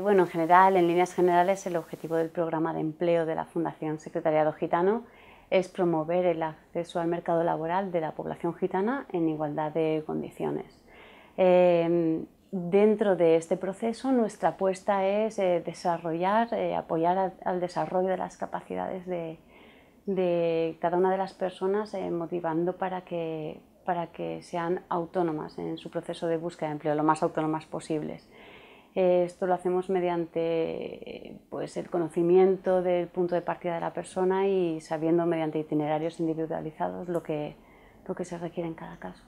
Bueno, en general, en líneas generales, el objetivo del programa de empleo de la Fundación Secretariado Gitano es promover el acceso al mercado laboral de la población gitana en igualdad de condiciones. Dentro de este proceso, nuestra apuesta es desarrollar, apoyar al desarrollo de las capacidades de cada una de las personas, motivando para que sean autónomas en su proceso de búsqueda de empleo, lo más autónomas posibles. Esto lo hacemos mediante pues, el conocimiento del punto de partida de la persona y sabiendo mediante itinerarios individualizados lo que se requiere en cada caso.